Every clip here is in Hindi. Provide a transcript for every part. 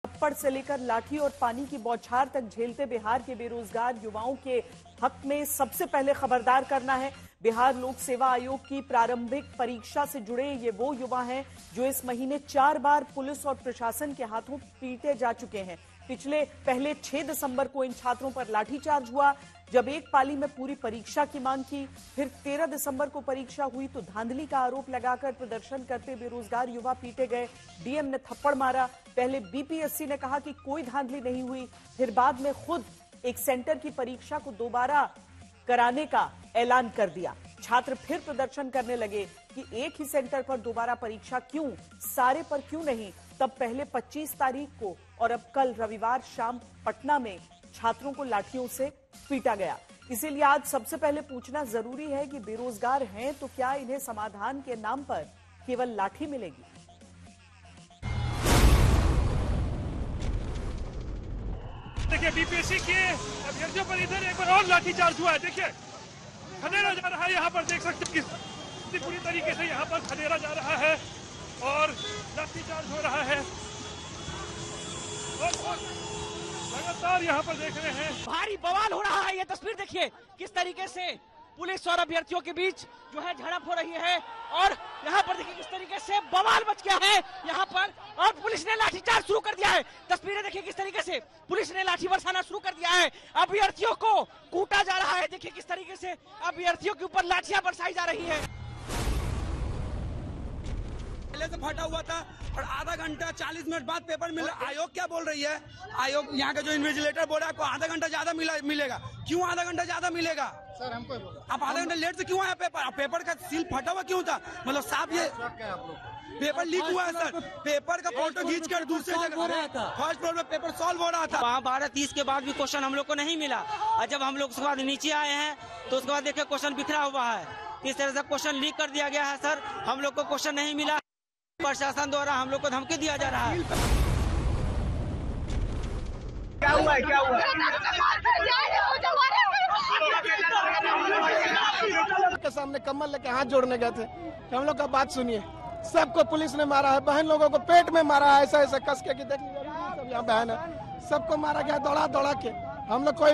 थप्पड़ से लेकर लाठी और पानी की बौछार तक झेलते बिहार के बेरोजगार युवाओं के हक में सबसे पहले खबरदार करना है। बिहार लोक सेवा आयोग की प्रारंभिक परीक्षा से जुड़े ये वो युवा हैं जो इस महीने 4 बार पुलिस और प्रशासन के हाथों पीटे जा चुके हैं। पहले 6 दिसंबर को इन छात्रों पर लाठीचार्ज हुआ, जब एक पाली में पूरी परीक्षा की मांग की। फिर 13 दिसंबर को परीक्षा हुई तो धांधली का आरोप लगाकर प्रदर्शन करते बेरोजगार युवा पीटे गए। डीएम ने थप्पड़ मारा। पहले बीपीएससी ने कहा कि कोई धांधली नहीं हुई, फिर बाद में खुद एक सेंटर की परीक्षा को दोबारा कराने का ऐलान कर दिया। छात्र फिर प्रदर्शन करने लगे कि एक ही सेंटर पर दोबारा परीक्षा क्यों, सारे पर क्यों नहीं। तब पहले 25 तारीख को और अब कल रविवार शाम पटना में छात्रों को लाठियों से पीटा गया। इसीलिए आज सबसे पहले पूछना जरूरी है कि बेरोजगार हैं तो क्या इन्हें समाधान के नाम पर केवल लाठी मिलेगी? देखिए, बीपीएससी के अभ्यर्थियों पर इधर एक बार और लाठीचार्ज हुआ है। देखिए, खदेड़ा जा रहा है। यहाँ पर देख सकते हैं किस पूरी तरीके से यहाँ पर खदेड़ा जा रहा है और लाठीचार्ज हो रहा है। और लगातार यहाँ पर देख रहे हैं भारी बवाल हो रहा है। ये तस्वीर देखिए किस तरीके से पुलिस और अभ्यर्थियों के बीच जो है झड़प हो रही है और यहाँ पर देखिए किस तरीके से बवाल मच गया है यहाँ पर, और पुलिस ने लाठीचार्ज शुरू कर दिया है। तस्वीरें देखिए किस तरीके से पुलिस ने लाठी बरसाना शुरू कर दिया है। अभ्यर्थियों को कूटा जा रहा है। देखिए किस तरीके से अभ्यर्थियों के ऊपर लाठियां बरसाई जा रही है। पहले से फटा हुआ था और आधा घंटा 40 मिनट बाद पेपर मिला। आयोग क्या बोल रही है? आयोग यहाँ का जो इन्विजिलेटर बोल रहा है आपको आधा घंटा ज्यादा मिलेगा। क्यों आधा घंटा ज्यादा मिलेगा? सर हमको आप आधा घंटा लेट से क्यों आया? पेपर का सील फटा हुआ क्यों था? मतलब साहब ये पेपर लीक हुआ है सर। पेपर का फोटो खींच कर दूसरे जगह फर्स्ट फ्लोर में पेपर सॉल्व हो रहा था। वहाँ 12:30 के बाद भी क्वेश्चन हम लोग को नहीं मिला और जब हम लोग उसके बाद नीचे आए हैं तो उसके बाद देखिए क्वेश्चन बिखरा हुआ है। इस तरह से क्वेश्चन लीक कर दिया गया है सर। हम लोग को क्वेश्चन नहीं मिला। प्रशासन द्वारा हम लोग को धमकी दिया जा रहा है। क्या हुआ है? क्या हुआ के सामने कमल लेके हाथ जोड़ने गए थे कि हम लोग का बात सुनिए। सबको पुलिस ने मारा है। बहन लोगों को पेट में मारा है ऐसा ऐसा कस के कि देख लीजिए सब यहाँ बहन है। सबको मारा गया दौड़ा दौड़ा के। हम लोग कोई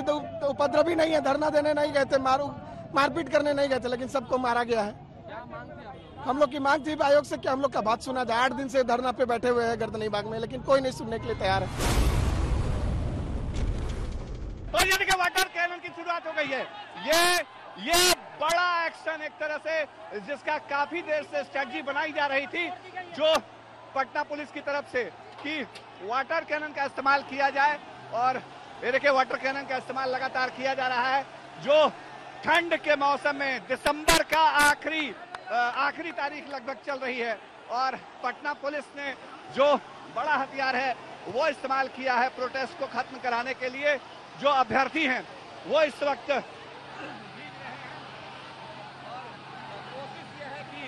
उपद्रवी नहीं है, धरना देने नहीं गए थे, मारपीट करने नहीं गए थे, लेकिन सबको मारा गया है। हम लोग की मांग थी आयोग से कि हम लोग का बात सुना जाए। 8 दिन से धरना पे बैठे हुए हैं गर्दनी बाग में, लेकिन कोई नहीं सुनने के लिए तैयार है। और यानी कि वाटर कैनन की शुरुआत हो गई है। ये बड़ा एक्शन एक तरह से जिसका काफी देर से स्ट्रेटजी बनाई जा रही थी जो पटना पुलिस की तरफ से कि वाटर कैनन का इस्तेमाल किया जाए। और ये देखिए वाटर कैनन का इस्तेमाल लगातार किया जा रहा है जो ठंड के मौसम में दिसंबर का आखिरी तारीख लगभग चल रही है और पटना पुलिस ने जो बड़ा हथियार है वो इस्तेमाल किया है प्रोटेस्ट को खत्म कराने के लिए। जो अभ्यर्थी हैं वो इस वक्त कोशिश ये है कि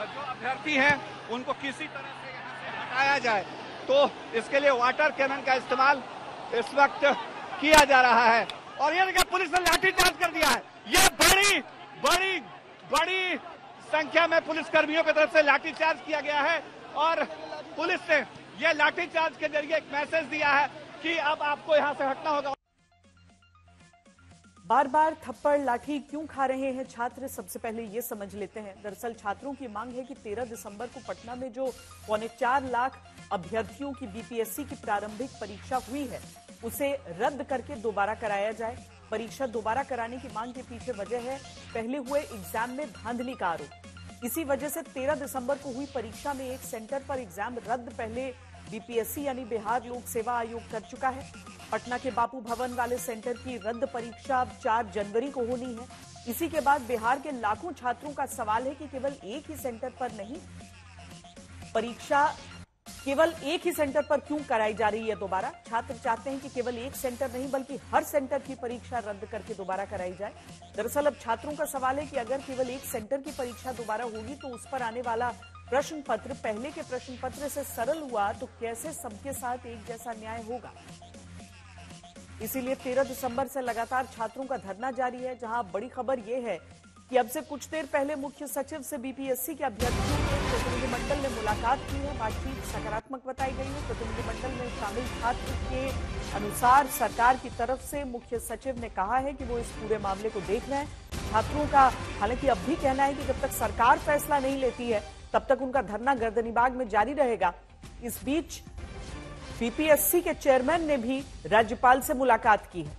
जो अभ्यर्थी हैं उनको किसी तरह से यहाँ से हटाया जाए, तो इसके लिए वाटर कैनन का इस्तेमाल इस वक्त किया जा रहा है। और ये देखिए पुलिस ने लाठीचार्ज कर दिया है। ये बड़ी बड़ी बड़ी संख्या में पुलिसकर्मियों की तरफ से लाठीचार्ज किया गया है और पुलिस ने यह लाठीचार्ज के जरिए एक मैसेज दिया है कि अब आपको यहां से हटना होगा। बार बार थप्पड़ लाठी क्यों खा रहे हैं छात्र, सबसे पहले ये समझ लेते हैं। दरअसल छात्रों की मांग है कि 13 दिसंबर को पटना में जो 4.25 लाख अभ्यर्थियों की बीपीएससी की प्रारंभिक परीक्षा हुई है उसे रद्द करके दोबारा कराया जाए। परीक्षा दोबारा कराने की मांग के पीछे वजह है पहले हुए एग्जाम में धांधली का आरोप। इसी वजह से 13 दिसंबर को हुई परीक्षा में एक सेंटर पर एग्जाम रद्द पहले बीपीएससी यानी बिहार लोक सेवा आयोग कर चुका है। पटना के बापू भवन वाले सेंटर की रद्द परीक्षा अब 4 जनवरी को होनी है। इसी के बाद बिहार के लाखों छात्रों का सवाल है कि केवल एक ही सेंटर पर नहीं, परीक्षा केवल एक ही सेंटर पर क्यों कराई जा रही है दोबारा। छात्र चाहते हैं कि केवल एक सेंटर नहीं बल्कि हर सेंटर की परीक्षा रद्द करके दोबारा कराई जाए। दरअसल अब छात्रों का सवाल है कि अगर केवल एक सेंटर की परीक्षा दोबारा होगी तो उस पर आने वाला प्रश्न पत्र पहले के प्रश्न पत्र से सरल हुआ तो कैसे सबके साथ एक जैसा न्याय होगा। इसीलिए 13 दिसंबर से लगातार छात्रों का धरना जारी है। जहां बड़ी खबर यह है कि अब से कुछ देर पहले मुख्य सचिव से बीपीएससी के अभ्यर्थियों के प्रतिनिधिमंडल ने मुलाकात की है। बातचीत सकारात्मक बताई गई है। प्रतिनिधिमंडल में शामिल छात्र के अनुसार सरकार की तरफ से मुख्य सचिव ने कहा है कि वो इस पूरे मामले को देख रहे हैं। छात्रों का हालांकि अब भी कहना है कि जब तक सरकार फैसला नहीं लेती है तब तक उनका धरना गर्दनीबाग में जारी रहेगा। इस बीच बीपीएससी के चेयरमैन ने भी राज्यपाल से मुलाकात की है।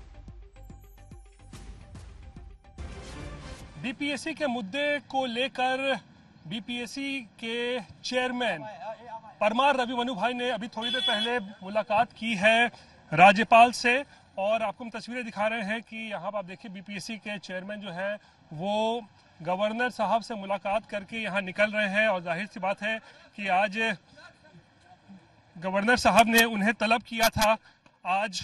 बीपीएससी के मुद्दे को लेकर बीपीएससी के चेयरमैन परमार रवि मनु भाई ने अभी थोड़ी देर पहले मुलाकात की है राज्यपाल से, और आपको हम तस्वीरें दिखा रहे हैं कि यहाँ पर आप देखिए बीपीएससी के चेयरमैन जो है वो गवर्नर साहब से मुलाकात करके यहाँ निकल रहे हैं। और जाहिर सी बात है कि आज गवर्नर साहब ने उन्हें तलब किया था। आज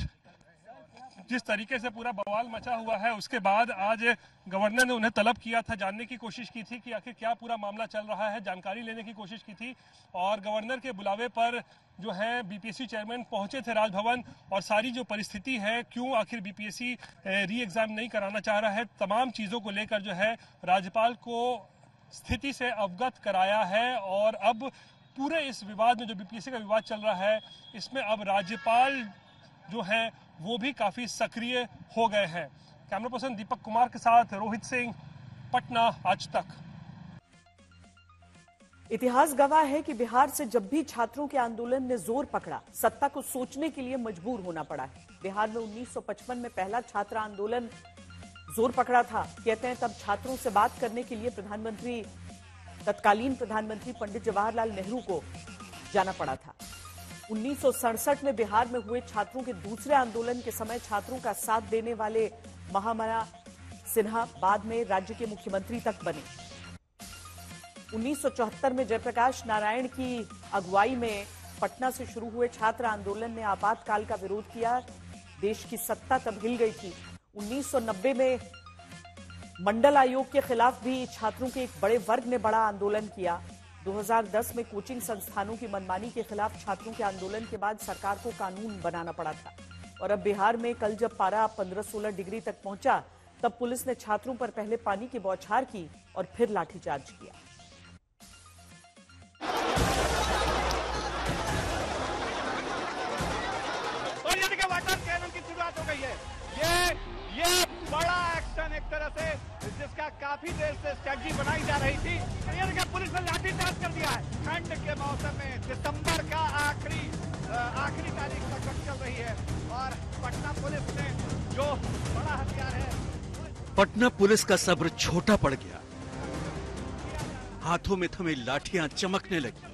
जिस तरीके से पूरा बवाल मचा हुआ है उसके बाद आज गवर्नर ने उन्हें तलब किया था, जानने की कोशिश की थी कि आखिर क्या पूरा मामला चल रहा है, जानकारी लेने की कोशिश की थी। और गवर्नर के बुलावे पर जो है बीपीएससी चेयरमैन पहुंचे थे राजभवन, और सारी जो परिस्थिति है, क्यों आखिर बीपीएससी री एग्जाम नहीं कराना चाह रहा है, तमाम चीज़ों को लेकर जो है राज्यपाल को स्थिति से अवगत कराया है। और अब पूरे इस विवाद में, जो बीपीएससी का विवाद चल रहा है, इसमें अब राज्यपाल जो है वो भी काफी सक्रिय हो गए हैं। कैमरा पर्सन दीपक कुमार के साथ रोहित सिंह, पटना, आज तक। इतिहास गवाह है कि बिहार से जब भी छात्रों के आंदोलन ने जोर पकड़ा, सत्ता को सोचने के लिए मजबूर होना पड़ा है। बिहार में 1955 में पहला छात्र आंदोलन जोर पकड़ा था। कहते हैं तब छात्रों से बात करने के लिए तत्कालीन प्रधानमंत्री पंडित जवाहरलाल नेहरू को जाना पड़ा था। 1967 में बिहार में हुए छात्रों के दूसरे आंदोलन के समय छात्रों का साथ देने वाले महामना सिन्हा बाद में राज्य के मुख्यमंत्री तक बने। 1974 में जयप्रकाश नारायण की अगुवाई में पटना से शुरू हुए छात्र आंदोलन ने आपातकाल का विरोध किया। देश की सत्ता तब हिल गई थी। 1990 में मंडल आयोग के खिलाफ भी छात्रों के एक बड़े वर्ग ने बड़ा आंदोलन किया। 2010 में कोचिंग संस्थानों की मनमानी के खिलाफ छात्रों के आंदोलन के बाद सरकार को कानून बनाना पड़ा था। और अब बिहार में कल जब पारा 15-16 डिग्री तक पहुंचा, तब पुलिस ने छात्रों पर पहले पानी की बौछार की और फिर लाठीचार्ज किया। वाटर कैनन की शुरुआत हो गई है। ये बड़ा एक्शन एक तरह से, जिसका काफी देर से स्ट्रेटजी बनाई जा रही थी। ये देखिए पुलिस ने लाठीचार्ज कर दिया है। ठंड के मौसम में दिसंबर का आखिरी तारीख तक चल रही है, और पटना पुलिस ने जो बड़ा हथियार है। पटना पुलिस का सब्र छोटा पड़ गया। हाथों में थमे लाठियां चमकने लगी।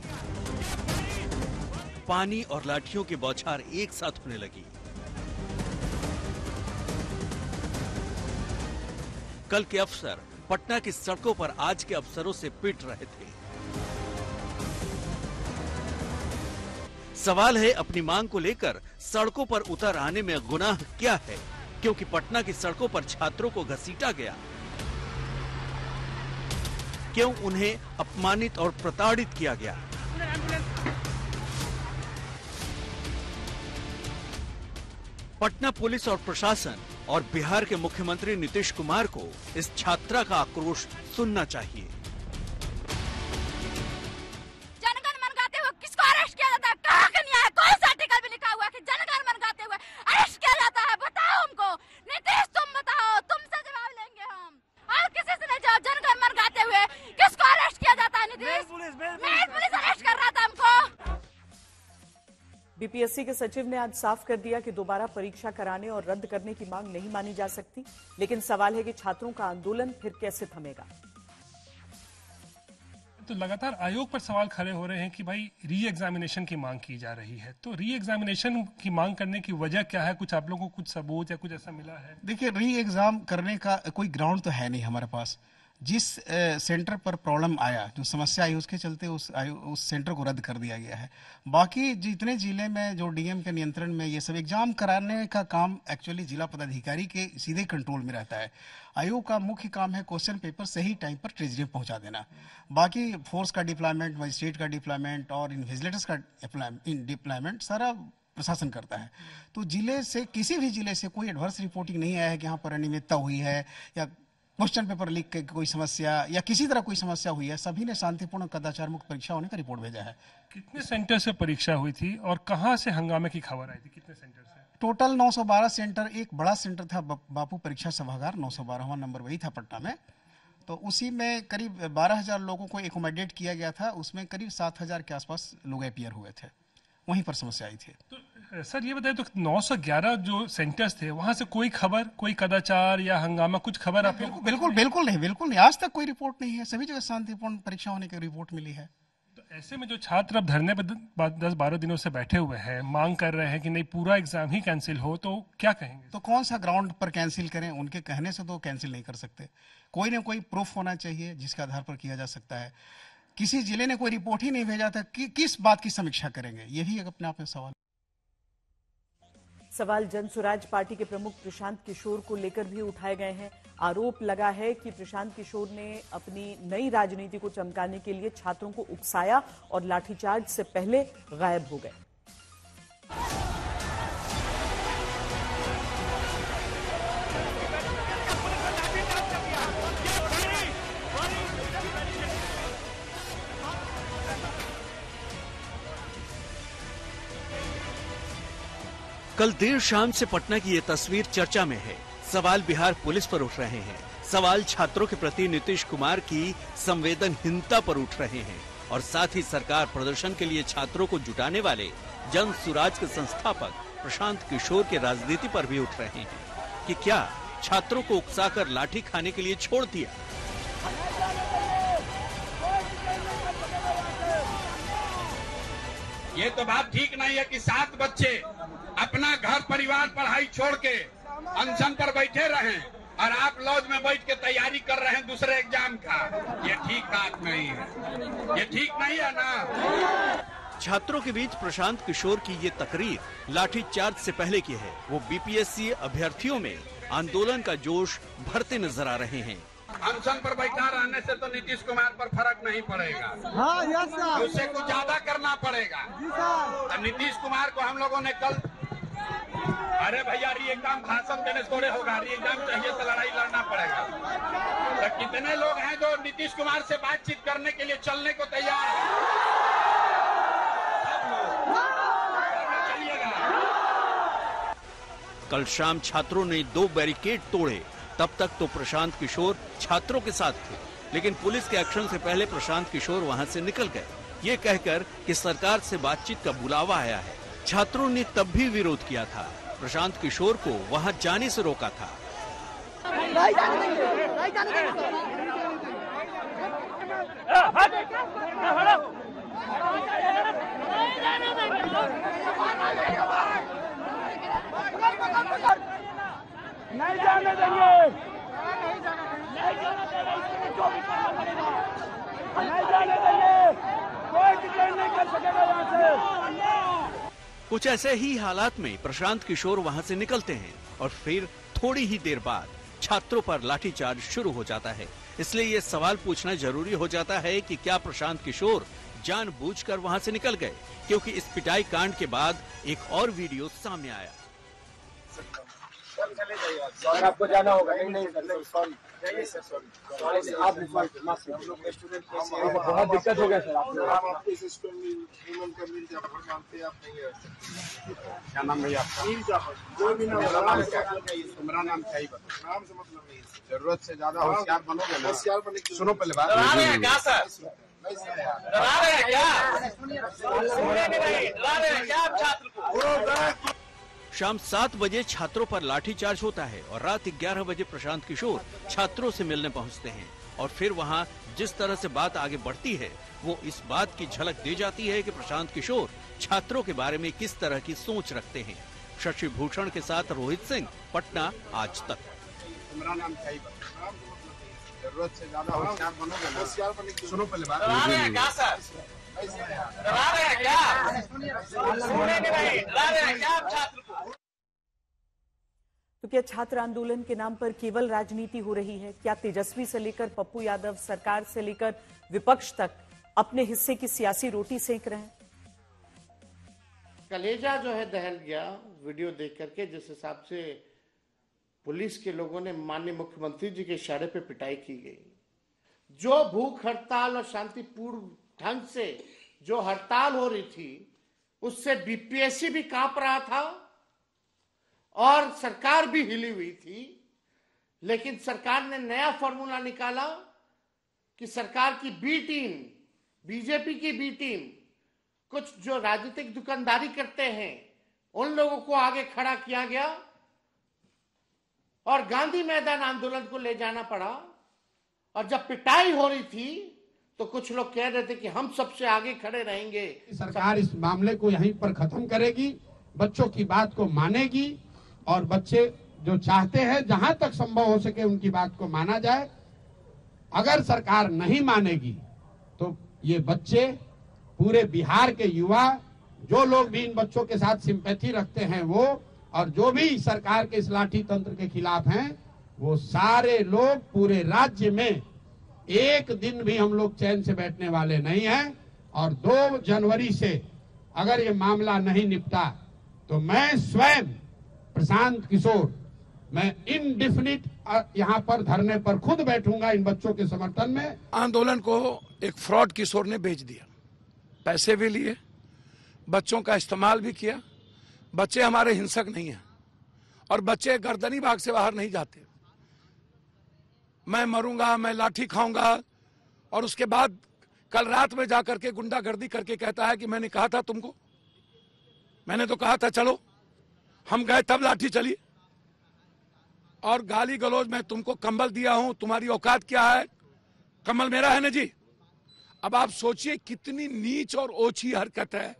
पानी और लाठियों की बौछार एक साथ होने लगी। कल के अफसर पटना की सड़कों पर आज के अफसरों से पिट रहे थे। सवाल है, अपनी मांग को लेकर सड़कों पर उतर आने में गुनाह क्या है? क्योंकि पटना की सड़कों पर छात्रों को घसीटा गया। क्यों उन्हें अपमानित और प्रताड़ित किया गया? पटना पुलिस और प्रशासन और बिहार के मुख्यमंत्री नीतीश कुमार को इस छात्रा का आक्रोश सुनना चाहिए। जनगण मन गाते हुए किसको अरेस्ट किया जाता है? कहाँ का न्याय? कौन सा आर्टिकल में लिखा हुआ है कि जनगण मन गाते हुए अरेस्ट किया जाता है? बताओ हमको। नीतीश तुम बताओ, तुमसे जवाब लेंगे हम। और किसी से नहीं जवाब। जनगण मन गाते हुए किसको अरेस्ट किया जाता है? नीतीश पुलिस अरेस्ट कर रहा था हमको। बीपीएससी के सचिव ने आज साफ कर दिया कि दोबारा परीक्षा कराने और रद्द करने की मांग नहीं मानी जा सकती। लेकिन सवाल है कि छात्रों का आंदोलन फिर कैसे थमेगा। तो लगातार आयोग पर सवाल खड़े हो रहे हैं कि भाई री एग्जामिनेशन की मांग की जा रही है, तो री एग्जामिनेशन की मांग करने की वजह क्या है? कुछ आप लोगों को कुछ सबूत या कुछ ऐसा मिला है? देखिए, री एग्जाम करने का कोई ग्राउंड तो है नहीं हमारे पास। जिस सेंटर पर प्रॉब्लम आया, जो समस्या आई, उसके चलते उस सेंटर को रद्द कर दिया गया है। बाकी जितने जिले में जो डीएम के नियंत्रण में ये सब एग्जाम कराने का काम एक्चुअली जिला पदाधिकारी के सीधे कंट्रोल में रहता है। आयोग का मुख्य काम है क्वेश्चन पेपर सही टाइम पर ट्रेजरी में पहुंचा देना। बाकी फोर्स का डिप्लॉयमेंट, मजिस्ट्रेट का डिप्लॉयमेंट और इन्विजिलेटर्स का डिप्लॉयमेंट सारा प्रशासन करता है। तो जिले से, किसी भी जिले से कोई एडवर्स रिपोर्टिंग नहीं आया है कि यहाँ पर अनियमितता हुई है या क्वेश्चन पेपर लीक की कोई समस्या या किसी तरह कोई समस्या हुई है, सभी ने शांतिपूर्ण कदाचार मुक्त परीक्षा होने का रिपोर्ट भेजा है। कितने सेंटर से परीक्षा हुई थी और कहां से हंगामे की खबर आई थी? कितने सेंटर से? Total 912 centre. एक बड़ा सेंटर था बापू परीक्षा सभागार, 912वां नंबर वही था पटना में। तो उसी में करीब 12,000 लोगों को एकोमोडेट किया गया था। उसमें करीब 7,000 के आसपास लोग अपीयर हुए थे, वहीं पर समस्या आई थी। तो सर ये बताइए, तो 911 जो सेंटर्स थे वहां से कोई खबर, कोई कदाचार या हंगामा, कुछ खबर आप लोगों को? बिल्कुल नहीं। आज तक कोई रिपोर्ट नहीं है। सभी जगह शांतिपूर्ण परीक्षा होने की रिपोर्ट मिली है। तो ऐसे में जो छात्र अब धरने पर 10-12 दिनों से बैठे हुए हैं, मांग कर रहे हैं कि नहीं पूरा एग्जाम ही कैंसिल हो, तो क्या कहेंगे? तो कौन सा ग्राउंड पर कैंसिल करें? उनके कहने से तो कैंसिल नहीं कर सकते। कोई ना कोई प्रूफ होना चाहिए जिसके आधार पर किया जा सकता है। किसी जिले ने कोई रिपोर्ट ही नहीं भेजा था कि किस बात की समीक्षा करेंगे? यही अपने आप में सवाल जनसुराज पार्टी के प्रमुख प्रशांत किशोर को लेकर भी उठाए गए हैं। आरोप लगा है कि प्रशांत किशोर ने अपनी नई राजनीति को चमकाने के लिए छात्रों को उकसाया और लाठीचार्ज से पहले गायब हो गए। कल देर शाम से पटना की ये तस्वीर चर्चा में है। सवाल बिहार पुलिस पर उठ रहे हैं, सवाल छात्रों के प्रति नीतीश कुमार की संवेदनहीनता पर उठ रहे हैं और साथ ही सरकार प्रदर्शन के लिए छात्रों को जुटाने वाले जन सुराज के संस्थापक प्रशांत किशोर के राजनीति पर भी उठ रहे हैं कि क्या छात्रों को उकसाकर लाठी खाने के लिए छोड़ दिया। ये तो बात ठीक नहीं है कि 7 बच्चे अपना घर परिवार पढ़ाई छोड़ के अनशन पर बैठे रहे और आप लॉज में बैठ के तैयारी कर रहे हैं दूसरे एग्जाम का। ये ठीक बात नहीं है, ये ठीक नहीं है ना। छात्रों के बीच प्रशांत किशोर की ये तकरीर लाठीचार्ज से पहले की है। वो बीपीएससी अभ्यर्थियों में आंदोलन का जोश भरते नजर आ रहे हैं। अनशन पर बैठा रहने से तो नीतीश कुमार पर फर्क नहीं पड़ेगा, उससे कुछ ज्यादा करना पड़ेगा। नीतीश कुमार को हम लोगों ने कल, अरे भैया री एग्जाम भाषण देने से थोड़े होगा, री एग्जाम चाहिए तो लड़ाई लड़ना पड़ेगा। तो कितने लोग हैं जो नीतीश कुमार से बातचीत करने के लिए चलने को तैयार हैं? कल शाम छात्रों ने 2 बैरिकेड तोड़े। तब तक तो प्रशांत किशोर छात्रों के साथ थे, लेकिन पुलिस के एक्शन से पहले प्रशांत किशोर वहां से निकल गए, ये कहकर कि सरकार से बातचीत का बुलावा आया है। छात्रों ने तब भी विरोध किया था, प्रशांत किशोर को वहां जाने से रोका था। नहीं जाने देंगे, नहीं जाने देंगे, कोई डिटेन नहीं कर सकेगा यहाँ से। कुछ ऐसे ही हालात में प्रशांत किशोर वहां से निकलते हैं और फिर थोड़ी ही देर बाद छात्रों पर लाठीचार्ज शुरू हो जाता है। इसलिए ये सवाल पूछना जरूरी हो जाता है कि क्या प्रशांत किशोर जानबूझकर वहां से निकल गए, क्योंकि इस पिटाई कांड के बाद एक और वीडियो सामने आया। सर आपको जाना होगा। नहीं सॉरी आप बहुत दिक्कत हो गया सर। आप क्या नाम भैया आपका? जो भी नाम, मेरा नाम क्या ही बता। नाम से मतलब नहीं, जरूरत से ज्यादा होशियार बनोगे ना। होशियार बने, सुनो पहले बात। डरा रहे हैं क्या सर? डरा रहे हैं क्या? डरा रहे हैं क्या आप छात्र को? शाम 7 बजे छात्रों पर लाठीचार्ज होता है और रात 11 बजे प्रशांत किशोर छात्रों से मिलने पहुंचते हैं और फिर वहां जिस तरह से बात आगे बढ़ती है वो इस बात की झलक दे जाती है कि प्रशांत किशोर छात्रों के बारे में किस तरह की सोच रखते हैं। शशि भूषण के साथ रोहित सिंह, पटना, आज तक। मेरा नाम क्या ही बता। जरूरत से ज्यादा होशियार बनोगे ना। होशियार बने, सुनो पहले बात। डरा रहे हैं क्या सर? डरा रहे हैं क्या? डरा रहे हैं क्या आप छात्र को? तो क्या छात्र आंदोलन के नाम पर केवल राजनीति हो रही है? क्या तेजस्वी से लेकर पप्पू यादव, सरकार से लेकर विपक्ष तक अपने हिस्से की सियासी रोटी सेक रहे हैं? कलेजा जो है दहल गया वीडियो देख करके, जिस हिसाब से पुलिस के लोगों ने माननीय मुख्यमंत्री जी के इशारे पे पिटाई की गई। जो भूख हड़ताल और शांतिपूर्ण ढंग से जो हड़ताल हो रही थी उससे बीपीएससी भी कांप रहा था और सरकार भी हिली हुई थी, लेकिन सरकार ने नया फॉर्मूला निकाला कि सरकार की बी टीम, बीजेपी की बी टीम, कुछ जो राजनीतिक दुकानदारी करते हैं उन लोगों को आगे खड़ा किया गया और गांधी मैदान आंदोलन को ले जाना पड़ा। और जब पिटाई हो रही थी तो कुछ लोग कह रहे थे कि हम सबसे आगे खड़े रहेंगे। सरकार इस मामले को यहीं पर खत्म करेगी, बच्चों की बात को मानेगी और बच्चे जो चाहते हैं जहां तक संभव हो सके उनकी बात को माना जाए। अगर सरकार नहीं मानेगी तो ये बच्चे, पूरे बिहार के युवा, जो लोग भी इन बच्चों के साथ सिंपैथी रखते हैं वो, और जो भी सरकार के इस लाठी तंत्र के खिलाफ हैं, वो सारे लोग पूरे राज्य में एक दिन भी हम लोग चैन से बैठने वाले नहीं हैं। और 2 जनवरी से अगर ये मामला नहीं निपटा तो मैं स्वयं प्रशांत किशोर, मैं इनडेफिनिट यहाँ पर धरने पर खुद बैठूंगा इन बच्चों के समर्थन में। आंदोलन को एक फ्रॉड किशोर ने बेच दिया, पैसे भी लिए, बच्चों का इस्तेमाल भी किया। बच्चे हमारे हिंसक नहीं हैं और बच्चे गर्दनी भाग से बाहर नहीं जाते। मैं मरूंगा, मैं लाठी खाऊंगा और उसके बाद कल रात में जाकर के गुंडागर्दी करके कहता है कि मैंने कहा था तुमको, मैंने तो कहा था चलो, हम गए तब लाठी चली। और गाली गलौज, मैं तुमको कंबल दिया हूं, तुम्हारी औकात क्या है, कमल मेरा है ना जी। अब आप सोचिए कितनी नीच और ओछी हरकत है।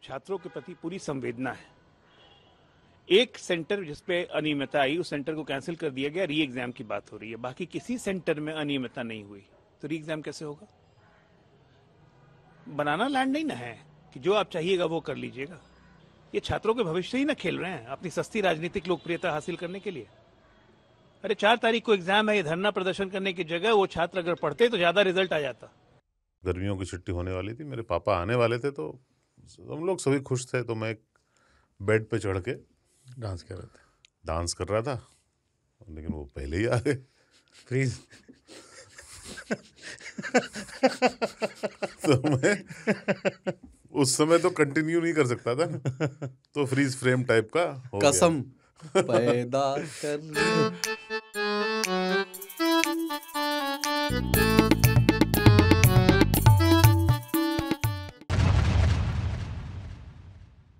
छात्रों के प्रति पूरी संवेदना है। एक सेंटर जिसपे अनियमितता आई उस सेंटर को कैंसिल कर दिया गया, री एग्जाम की बात हो रही है। बाकी किसी सेंटर में अनियमितता नहीं हुई तो री एग्जाम कैसे होगा? बनाना लैंड नहीं ना है कि जो आप चाहिएगा वो कर लीजिएगा। ये छात्रों के भविष्य ही ना खेल रहे हैं अपनी सस्ती राजनीतिक लोकप्रियता हासिल करने के लिए। अरे 4 तारीख को एग्जाम है, ये धरना प्रदर्शन करने की जगह वो छात्र अगर पढ़ते तो ज्यादा रिजल्ट आ जाता। गर्मियों की छुट्टी होने वाली थी, मेरे पापा आने वाले थे, तो हम लोग सभी खुश थे। तो मैं बेड पे चढ़ के डांस कर रहा था, लेकिन वो पहले ही आ गए। फ्रीज तो मैं उस समय तो कंटिन्यू नहीं कर सकता था, तो फ्रीज फ्रेम टाइप का हो कसम पैदा कर